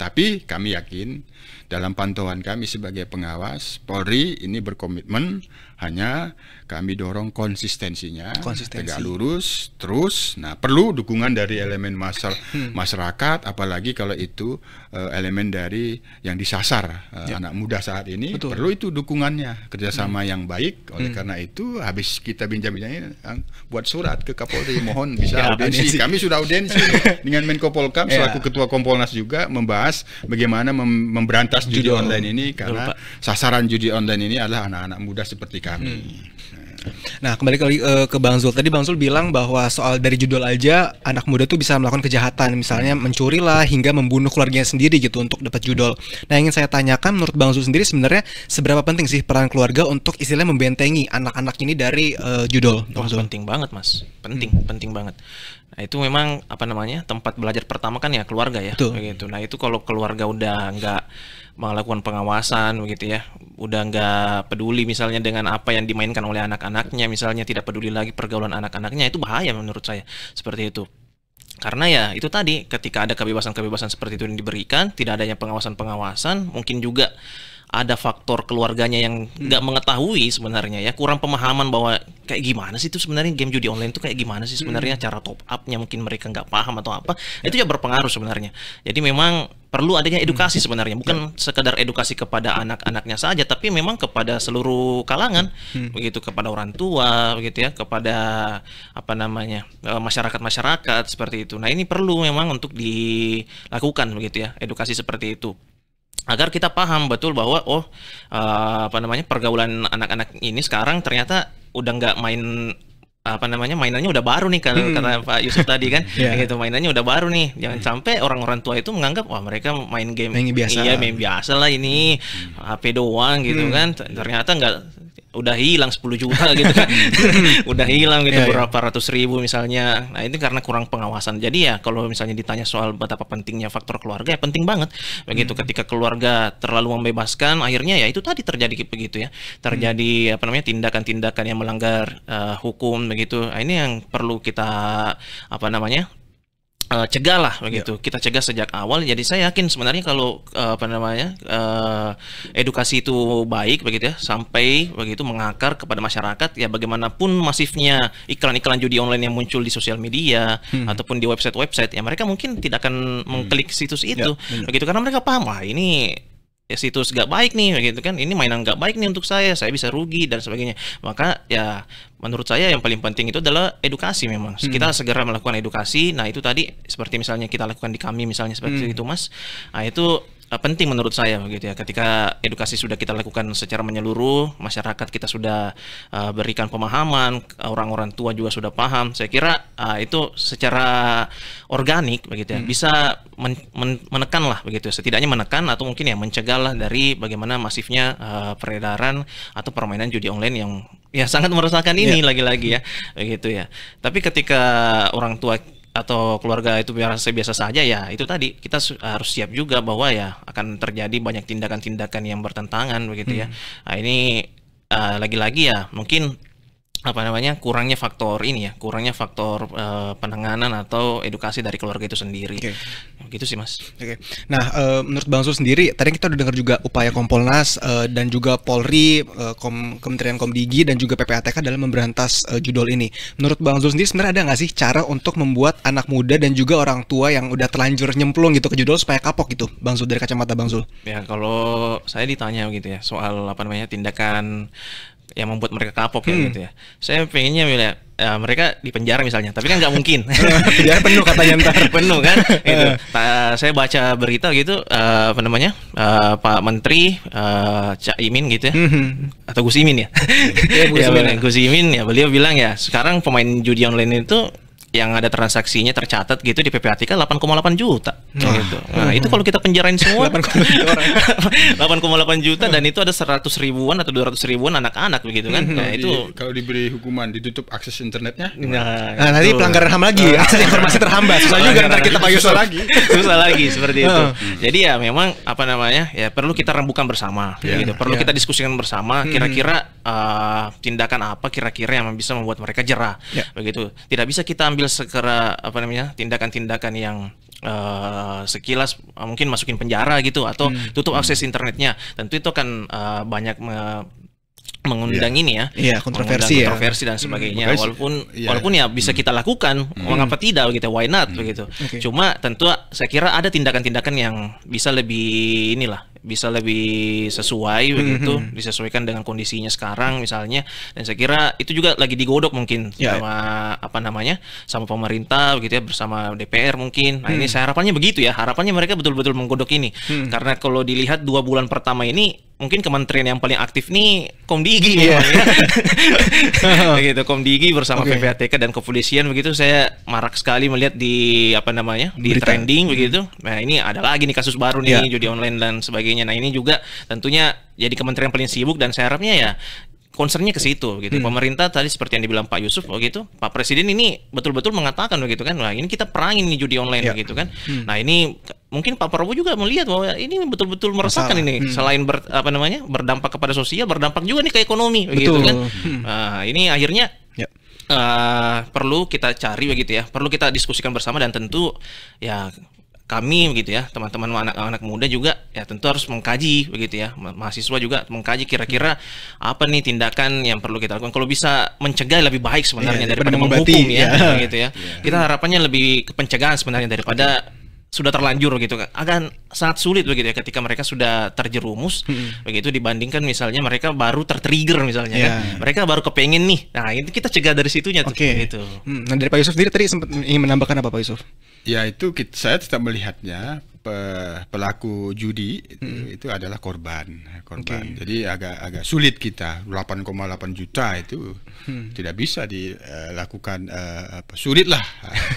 Tapi kami yakin dalam pantauan kami sebagai pengawas, Polri ini berkomitmen, hanya kami dorong konsistensinya, tegak lurus terus. Perlu dukungan dari elemen masyarakat, apalagi kalau itu elemen dari yang disasar anak muda saat ini. Perlu itu dukungannya, kerjasama yang baik. Oleh karena itu habis kita bincang-bincang buat surat ke Kapolri, mohon bisa audiensi. Kami sudah audiensi dengan Menko Polhukam selaku Ketua Kompolnas juga membahas bagaimana memberantas judi online ini, karena sasaran judi online ini adalah anak-anak muda seperti kami. Nah, kembali ke Bang Zul. Tadi Bang Zul bilang bahwa soal dari judul aja anak muda tuh bisa melakukan kejahatan, misalnya mencuri lah hingga membunuh keluarganya sendiri gitu untuk dapat judul. Nah, ingin saya tanyakan menurut Bang Zul sendiri sebenarnya seberapa penting sih peran keluarga untuk istilahnya membentengi anak-anak ini dari judul? Penting banget, Mas. Penting banget. Nah, itu memang tempat belajar pertama kan ya keluarga ya. Begitu. Nah, itu kalau keluarga udah nggak melakukan pengawasan begitu ya, udah nggak peduli misalnya dengan apa yang dimainkan oleh anak-anaknya, misalnya tidak peduli lagi pergaulan anak-anaknya, itu bahaya menurut saya seperti itu. Karena ya itu tadi, ketika ada kebebasan-kebebasan seperti itu yang diberikan, tidak adanya pengawasan-pengawasan, mungkin juga ada faktor keluarganya yang nggak mengetahui sebenarnya ya, kurang pemahaman bahwa kayak gimana sih itu sebenarnya game judi online itu kayak gimana sih sebenarnya, cara top upnya mungkin mereka nggak paham atau apa, itu ya berpengaruh sebenarnya. Jadi memang perlu adanya edukasi sebenarnya, bukan sekedar edukasi kepada anak-anaknya saja, tapi memang kepada seluruh kalangan, begitu, kepada orang tua, begitu ya, kepada masyarakat seperti itu. Nah, ini perlu memang untuk dilakukan begitu ya, edukasi seperti itu, agar kita paham betul bahwa pergaulan anak-anak ini sekarang ternyata udah nggak mainannya udah baru nih, kata Pak Yusuf tadi kan, gitu, mainannya udah baru nih. Jangan sampai orang-orang tua itu menganggap wah mereka main game main biasa lah ini, HP doang gitu kan, ternyata nggak, udah hilang 10 juta gitu kan. Udah hilang gitu berapa ratus ribu misalnya. Nah, ini karena kurang pengawasan. Jadi ya kalau misalnya ditanya soal betapa pentingnya faktor keluarga, ya penting banget begitu. Ketika keluarga terlalu membebaskan, akhirnya ya itu tadi terjadi begitu ya, terjadi tindakan-tindakan yang melanggar hukum begitu. Nah, ini yang perlu kita cegah lah begitu. Kita cegah sejak awal. Jadi saya yakin sebenarnya kalau edukasi itu baik begitu ya, sampai begitu mengakar kepada masyarakat, ya bagaimanapun masifnya iklan-iklan judi online yang muncul di sosial media ataupun di website-website, ya mereka mungkin tidak akan mengklik situs itu begitu, karena mereka paham, wah ini ya situs gak baik nih begitu kan, ini mainan gak baik nih untuk saya bisa rugi dan sebagainya. Maka ya menurut saya yang paling penting itu adalah edukasi. Memang kita segera melakukan edukasi. Nah itu tadi seperti misalnya kita lakukan di kami misalnya seperti itu Mas. Nah itu penting menurut saya begitu ya, ketika edukasi sudah kita lakukan secara menyeluruh, masyarakat kita sudah berikan pemahaman, orang-orang tua juga sudah paham, saya kira itu secara organik begitu ya, bisa menekan lah begitu, setidaknya menekan atau mungkin ya mencegah lah dari bagaimana masifnya peredaran atau permainan judi online yang ya sangat meresahkan ini lagi-lagi ya begitu ya. Tapi ketika orang tua atau keluarga itu biasa saja, ya itu tadi kita harus siap juga bahwa ya akan terjadi banyak tindakan-tindakan yang bertentangan begitu ya. Nah, ini lagi-lagi ya mungkin kurangnya faktor penanganan atau edukasi dari keluarga itu sendiri. Gitu sih Mas. Nah, menurut Bang Zul sendiri, tadi kita udah dengar juga upaya Kompolnas dan juga Polri, Kementerian Komdigi dan juga PPATK dalam memberantas judol ini. Menurut Bang Zul sendiri sebenarnya ada nggak sih cara untuk membuat anak muda dan juga orang tua yang udah terlanjur nyemplung gitu ke judol supaya kapok gitu, Bang Zul, dari kacamata Bang Zul? Ya kalau saya ditanya gitu ya soal tindakan yang membuat mereka kapok ya gitu ya. Saya pengennya mereka di penjara misalnya, tapi kan nggak mungkin. Penjara penuh katanya ntar. Penuh kan? Gitu. Saya baca berita gitu, Pak Menteri Cak Imin gitu ya, atau Gus Imin ya. Gus Imin ya, beliau bilang ya sekarang pemain judi online itu yang ada transaksinya tercatat gitu di PPATK 8,8 juta gitu. Nah, itu kalau kita penjarain semua 8,8 juta dan itu ada 100 ribuan atau 200 ribuan anak-anak begitu kan. Nah, itu kalau diberi hukuman ditutup akses internetnya. Nah, nanti pelanggaran HAM lagi, akses informasi terhambat. Susah juga ntar kita Pak Yusuf lagi. Susah lagi seperti itu. Jadi ya memang ya perlu kita rembukan bersama gitu. Perlu kita diskusikan bersama kira-kira tindakan apa kira-kira yang bisa membuat mereka jerah begitu. Tidak bisa kita ambil segera tindakan-tindakan yang sekilas mungkin masukin penjara gitu atau tutup akses internetnya. Tentu itu akan banyak mengundang kontroversi dan sebagainya. Walaupun ya bisa kita lakukan, mengapa tidak gitu, why not begitu. Cuma tentu saya kira ada tindakan-tindakan yang bisa lebih bisa lebih sesuai begitu, disesuaikan dengan kondisinya sekarang misalnya. Dan saya kira itu juga lagi digodok mungkin sama sama pemerintah begitu ya, bersama DPR mungkin. Nah, ini saya harapannya begitu ya. Harapannya mereka betul-betul menggodok ini. Karena kalau dilihat 2 bulan pertama ini mungkin kementerian yang paling aktif nih Komdigi gitu, Komdigi bersama PPATK dan kepolisian begitu. Saya marak sekali melihat di di trending begitu. Nah, ini ada lagi nih kasus baru nih judi online dan sebagainya. Nah, ini juga tentunya jadi kementerian paling sibuk dan saya harapnya ya concernnya ke situ gitu. Pemerintah tadi seperti yang dibilang Pak Yusuf begitu, Pak Presiden ini betul-betul mengatakan begitu kan, wah ini kita perangin nih judi online begitu kan. Nah, ini mungkin Pak Prabowo juga melihat bahwa ini betul-betul meresahkan ini. Selain berdampak kepada sosial, berdampak juga nih ke ekonomi begitu kan. Nah, ini akhirnya perlu kita cari begitu ya, perlu kita diskusikan bersama dan tentu ya kami begitu ya, teman-teman anak-anak muda juga ya tentu harus mengkaji begitu ya, mahasiswa juga mengkaji kira-kira apa nih tindakan yang perlu kita lakukan. Kalau bisa mencegah lebih baik sebenarnya daripada menghukum ya gitu ya. Kita harapannya lebih ke pencegahan sebenarnya daripada sudah terlanjur gitu, akan sangat sulit begitu ya ketika mereka sudah terjerumus begitu dibandingkan misalnya mereka baru tertrigger misalnya kan, mereka baru kepengen nih. Nah, itu kita cegah dari situnya tuh gitu. Nah, dari Pak Yusuf sendiri tadi sempat ingin menambahkan apa Pak Yusuf? Ya itu saya tetap melihatnya pelaku judi itu adalah korban. Jadi agak sulit kita 8,8 juta itu tidak bisa dilakukan sulit lah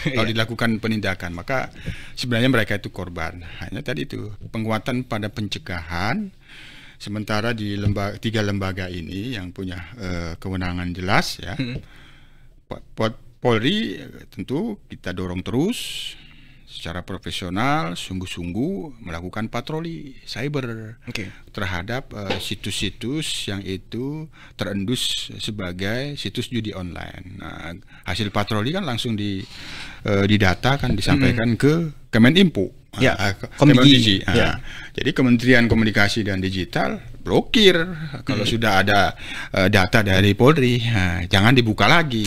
kalau dilakukan penindakan. Maka sebenarnya mereka itu korban. Hanya tadi itu penguatan pada pencegahan. Sementara di 3 lembaga ini yang punya kewenangan jelas ya. Polri tentu kita dorong terus secara profesional, sungguh-sungguh melakukan patroli cyber terhadap situs-situs yang itu terendus sebagai situs judi online. Nah, hasil patroli kan langsung didata, kan disampaikan ke Kemeninfo. Komdigi. Jadi Kementerian Komunikasi dan Digital blokir kalau sudah ada data dari Polri, jangan dibuka lagi.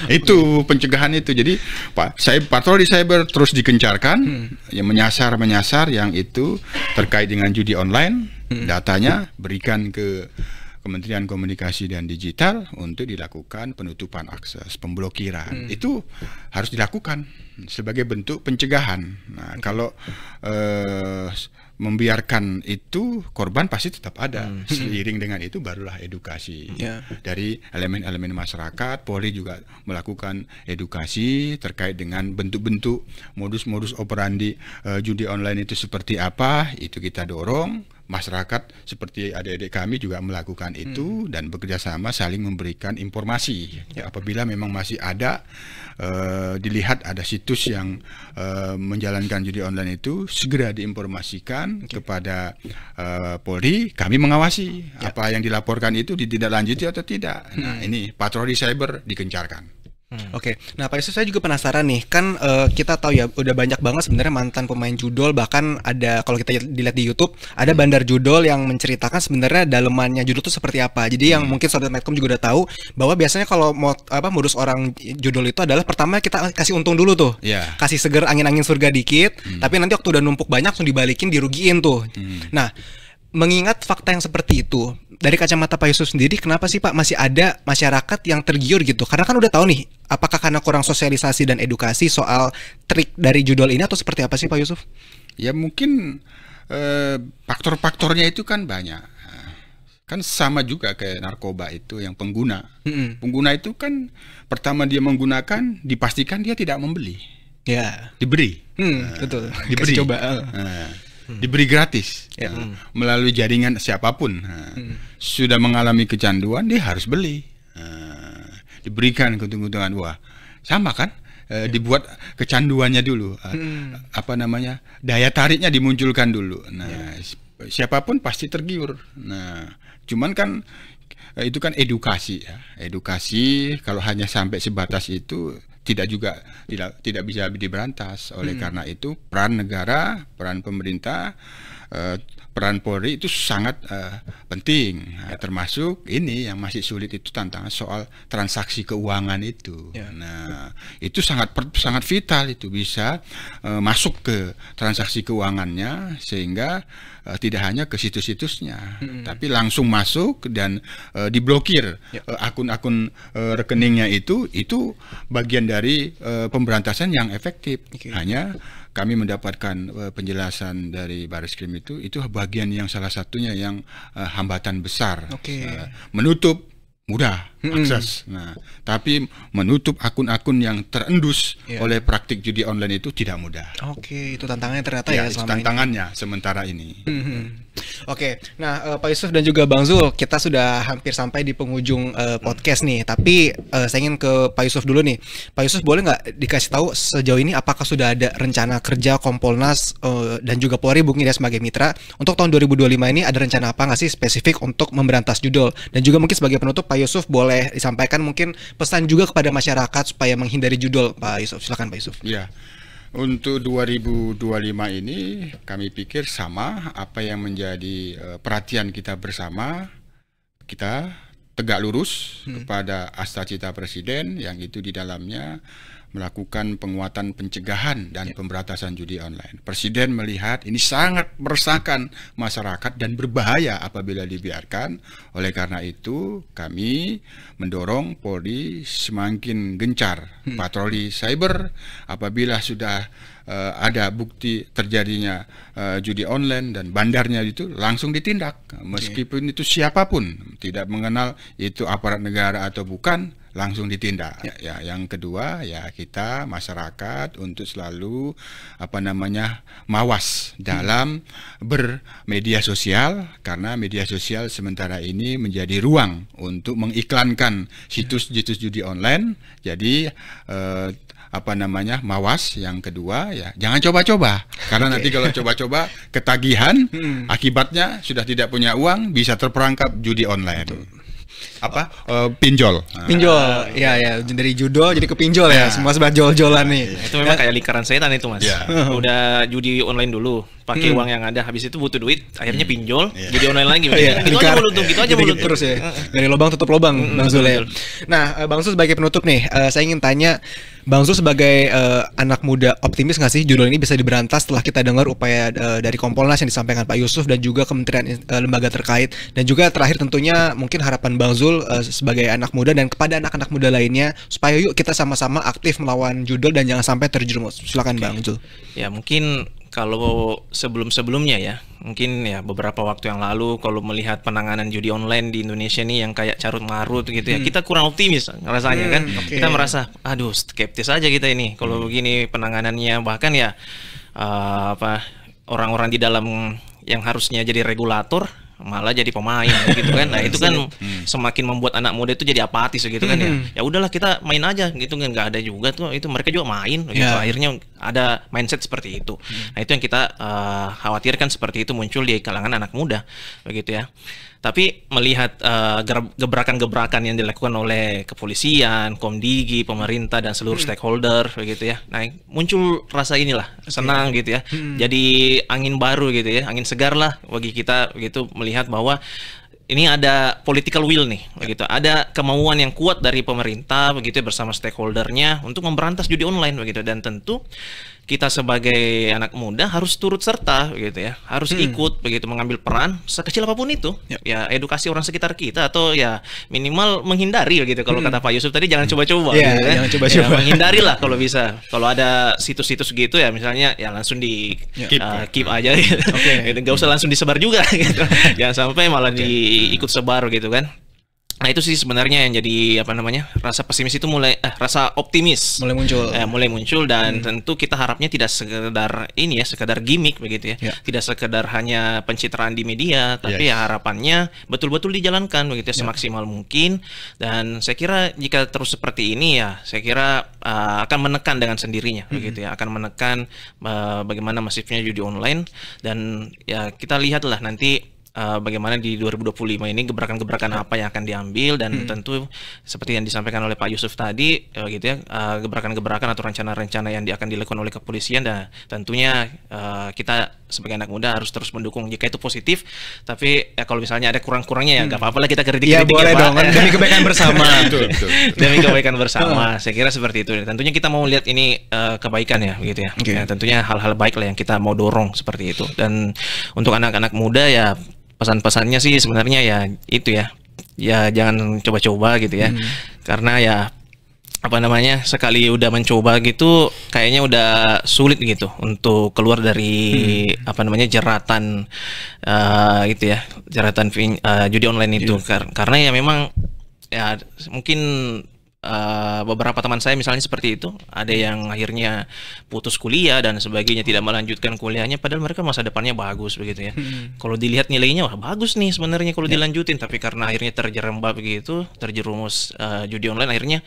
Itu pencegahan itu. Jadi patroli cyber terus digencarkan, yang menyasar yang itu terkait dengan judi online, datanya berikan ke Kementerian Komunikasi dan Digital untuk dilakukan penutupan akses, pemblokiran. Itu harus dilakukan sebagai bentuk pencegahan. Nah, kalau membiarkan itu, korban pasti tetap ada. Seiring dengan itu barulah edukasi dari elemen-elemen masyarakat. Polri juga melakukan edukasi terkait dengan bentuk-bentuk modus-modus operandi judi online itu seperti apa. Itu kita dorong. Masyarakat seperti adik-adik kami juga melakukan itu dan bekerja sama saling memberikan informasi. Apabila memang masih ada dilihat ada situs yang menjalankan judi online itu, segera diinformasikan kepada Polri. Kami mengawasi apa yang dilaporkan itu ditindaklanjuti atau tidak. Nah, ini patroli cyber digencarkan. Nah Pak Yusuf, saya juga penasaran nih, kan kita tahu ya udah banyak banget sebenarnya mantan pemain judol, bahkan ada, kalau kita dilihat di YouTube, ada bandar judol yang menceritakan sebenarnya dalemannya judol itu seperti apa. Jadi yang mungkin Sobat Medcom juga udah tahu bahwa biasanya kalau modus orang judol itu adalah pertama kita kasih untung dulu tuh, kasih seger angin-angin surga dikit, tapi nanti waktu udah numpuk banyak langsung dibalikin, dirugiin tuh. Nah, mengingat fakta yang seperti itu, dari kacamata Pak Yusuf sendiri, kenapa sih Pak masih ada masyarakat yang tergiur gitu? Karena kan udah tahu nih, apakah karena kurang sosialisasi dan edukasi soal trik dari judol ini atau seperti apa sih Pak Yusuf? Ya mungkin faktor-faktornya itu kan banyak. Kan sama juga kayak narkoba itu yang pengguna. Pengguna itu kan pertama dia menggunakan, dipastikan dia tidak membeli. Diberi. Betul. Diberi. Coba. Diberi gratis melalui jaringan siapapun. Sudah mengalami kecanduan, dia harus beli. Diberikan keuntungan. Wah, sama kan? Dibuat kecanduannya dulu. Daya tariknya dimunculkan dulu. Nah, siapapun pasti tergiur. Nah, cuman kan itu kan edukasi ya. Edukasi kalau hanya sampai sebatas itu tidak bisa diberantas. Oleh karena itu peran negara, peran pemerintah, peran Polri itu sangat penting. Termasuk ini yang masih sulit itu tantangan soal transaksi keuangan itu. Nah, itu sangat vital, itu bisa masuk ke transaksi keuangannya sehingga tidak hanya ke situs-situsnya, tapi langsung masuk dan diblokir akun-akun rekeningnya itu bagian dari pemberantasan yang efektif. Hanya kami mendapatkan penjelasan dari Barreskrim itu bagian yang salah satunya yang hambatan besar. Menutup mudah akses. Nah, tapi menutup akun-akun yang terendus oleh praktik judi online itu tidak mudah. Itu tantangannya ternyata ya selama tantangannya ini. Sementara ini. Nah Pak Yusuf dan juga Bang Zul, kita sudah hampir sampai di penghujung podcast nih. Tapi saya ingin ke Pak Yusuf dulu nih. Pak Yusuf, boleh nggak dikasih tahu sejauh ini apakah sudah ada rencana kerja Kompolnas dan juga Polri mungkin ya sebagai mitra untuk tahun 2025 ini, ada rencana apa nggak sih spesifik untuk memberantas judol? Dan juga mungkin sebagai penutup Pak Yusuf boleh disampaikan mungkin pesan juga kepada masyarakat supaya menghindari judol, Pak Yusuf. Silakan Pak Yusuf. Ya. Untuk 2025 ini kami pikir sama apa yang menjadi perhatian kita bersama, kita tegak lurus kepada Astacita Presiden yang itu di dalamnya melakukan penguatan pencegahan dan pemberantasan judi online. Presiden melihat ini sangat meresahkan masyarakat dan berbahaya apabila dibiarkan. Oleh karena itu kami mendorong Polri semakin gencar patroli cyber. Apabila sudah ada bukti terjadinya judi online dan bandarnya itu langsung ditindak, meskipun itu siapapun, tidak mengenal itu aparat negara atau bukan, langsung ditindak. Ya, yang kedua ya kita masyarakat untuk selalu mawas dalam bermedia sosial, karena media sosial sementara ini menjadi ruang untuk mengiklankan situs-situs judi online. Jadi mawas. Yang kedua ya jangan coba-coba, karena nanti kalau coba-coba ketagihan, akibatnya sudah tidak punya uang, bisa terperangkap judi online. Pinjol. Ya dari judol jadi ke pinjol ya, semua sebelah jol-jolan nih. Itu memang kayak lingkaran setan itu, Mas. Udah judi online dulu, pakai uang yang ada, habis itu butuh duit, akhirnya pinjol, judi online lagi. Gitu aja mulut terus ya. Dari lubang tutup lubang, Bang Zul ya. Nah, Bang Zul sebagai penutup nih, saya ingin tanya, Bang Zul sebagai anak muda, optimis nggak sih judul ini bisa diberantas setelah kita dengar upaya dari Kompolnas yang disampaikan Pak Yusuf dan juga kementerian lembaga terkait, dan juga terakhir tentunya mungkin harapan Bang Zul sebagai anak muda dan kepada anak-anak muda lainnya, supaya yuk kita sama-sama aktif melawan judul dan jangan sampai terjerumus. Silakan Bang Zul. Ya mungkin kalau sebelum-sebelumnya ya, mungkin ya beberapa waktu yang lalu kalau melihat penanganan judi online di Indonesia nih yang kayak carut marut gitu ya, kita kurang optimis rasanya kan. Kita merasa aduh skeptis aja kita ini kalau begini penanganannya, bahkan ya orang-orang di dalam yang harusnya jadi regulator malah jadi pemain gitu kan. Nah itu kan semakin membuat anak muda itu jadi apatis gitu kan ya. Ya udahlah kita main aja gitu kan, nggak ada juga tuh, itu mereka juga main gitu. Akhirnya ada mindset seperti itu. Nah itu yang kita khawatirkan, seperti itu muncul di kalangan anak muda begitu ya. Tapi melihat gebrakan-gebrakan yang dilakukan oleh kepolisian, Komdigi, pemerintah dan seluruh stakeholder begitu ya. Nah, muncul rasa inilah senang gitu ya. Jadi angin baru gitu ya, angin segar lah bagi kita begitu, melihat bahwa ini ada political will nih begitu. Ada kemauan yang kuat dari pemerintah begitu ya, bersama stakeholdernya untuk memberantas judi online begitu, dan tentu kita sebagai anak muda harus turut serta begitu ya, harus ikut begitu, mengambil peran sekecil apapun itu. Ya edukasi orang sekitar kita, atau ya minimal menghindari begitu. Kalau kata Pak Yusuf tadi, jangan coba-coba gitu kan. Jangan coba-coba. Ya, menghindarilah kalau bisa. Kalau ada situs-situs gitu ya misalnya, ya langsung di keep aja gitu. Gitu, nggak usah langsung disebar juga gitu. Jangan sampai malah diikut sebar gitu kan. Nah itu sih sebenarnya yang jadi rasa pesimis itu rasa optimis mulai muncul dan tentu kita harapnya tidak sekedar ini ya, sekedar gimmick begitu ya, tidak sekedar hanya pencitraan di media, tapi ya harapannya betul-betul dijalankan begitu ya, semaksimal mungkin. Dan saya kira jika terus seperti ini ya, saya kira akan menekan dengan sendirinya begitu ya, akan menekan bagaimana masifnya judi online. Dan ya kita lihatlah nanti bagaimana di 2025 ini gebrakan-gebrakan apa yang akan diambil, dan tentu seperti yang disampaikan oleh Pak Yusuf tadi gitu ya, gebrakan-gebrakan atau rencana-rencana yang akan dilakukan oleh kepolisian, dan tentunya kita sebagai anak muda harus terus mendukung jika itu positif. Tapi ya kalau misalnya ada kurang-kurangnya ya nggak apa-apa lah, kita kritik-kritik ya boleh dong, demi kebaikan bersama. Demi kebaikan bersama, saya kira seperti itu. Tentunya kita mau lihat ini kebaikan ya begitu ya. Ya tentunya hal-hal baik lah yang kita mau dorong seperti itu. Dan untuk anak-anak muda ya, pesan-pesannya sih sebenarnya ya itu ya, ya jangan coba-coba gitu ya, karena ya sekali udah mencoba gitu kayaknya udah sulit gitu untuk keluar dari jeratan gitu ya, jeratan judi online itu. Karena ya memang ya mungkin beberapa teman saya misalnya seperti itu, ada yang akhirnya putus kuliah dan sebagainya, tidak melanjutkan kuliahnya padahal mereka masa depannya bagus begitu ya. Kalau dilihat nilainya wah bagus nih sebenarnya kalau dilanjutin, tapi karena akhirnya terjerembab begitu, terjerumus judi online, akhirnya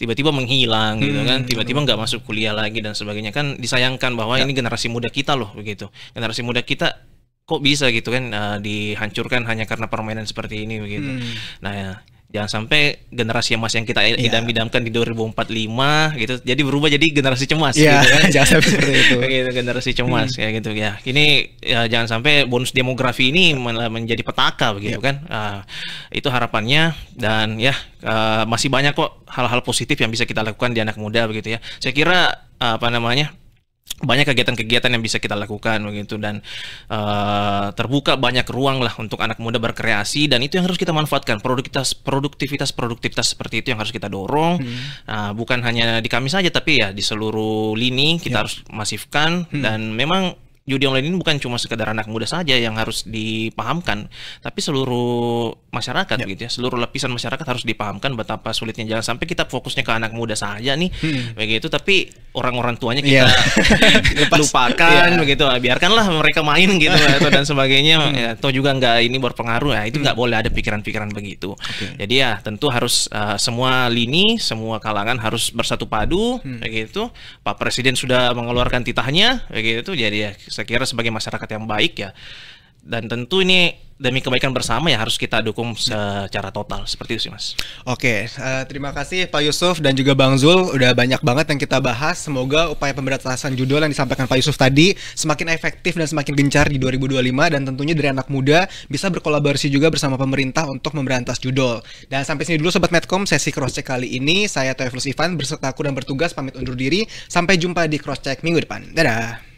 tiba-tiba menghilang gitu kan, tiba-tiba nggak masuk kuliah lagi dan sebagainya. Kan disayangkan bahwa ini generasi muda kita loh begitu, generasi muda kita kok bisa gitu kan dihancurkan hanya karena permainan seperti ini begitu. Nah ya, jangan sampai generasi emas yang kita idam-idamkan di 2045 gitu jadi berubah jadi generasi cemas gitu kan. Jangan sampai seperti itu. Gitu, generasi cemas kayak gitu ya. Ini ya, jangan sampai bonus demografi ini menjadi petaka begitu kan. Itu harapannya. Dan ya masih banyak kok hal-hal positif yang bisa kita lakukan di anak muda begitu ya. Saya kira banyak kegiatan-kegiatan yang bisa kita lakukan begitu, dan terbuka banyak ruang lah untuk anak muda berkreasi, dan itu yang harus kita manfaatkan. Produktivitas seperti itu yang harus kita dorong. Bukan hanya di kami saja, tapi ya di seluruh lini kita harus masifkan. Dan memang judi online ini bukan cuma sekedar anak muda saja yang harus dipahamkan, tapi seluruh masyarakat gitu ya, seluruh lapisan masyarakat harus dipahamkan betapa sulitnya. Jangan sampai kita fokusnya ke anak muda saja nih, begitu, tapi orang-orang tuanya kita lupakan, begitu. Biarkanlah mereka main gitu atau dan sebagainya, ya, atau juga nggak ini berpengaruh, ya itu nggak boleh ada pikiran-pikiran begitu. Jadi ya tentu harus semua lini, semua kalangan harus bersatu padu, begitu. Pak Presiden sudah mengeluarkan titahnya, begitu. Jadi ya saya kira sebagai masyarakat yang baik ya, dan tentu ini demi kebaikan bersama ya harus kita dukung secara total, seperti itu sih Mas. Oke, terima kasih Pak Yusuf dan juga Bang Zul, udah banyak banget yang kita bahas. Semoga upaya pemberantasan judul yang disampaikan Pak Yusuf tadi semakin efektif dan semakin gencar di 2025, dan tentunya dari anak muda bisa berkolaborasi juga bersama pemerintah untuk memberantas judul. Dan sampai sini dulu Sobat Medcom sesi crosscheck kali ini. Saya Teofilus Ivan berserta aku dan bertugas pamit undur diri. Sampai jumpa di crosscheck minggu depan. Dadah.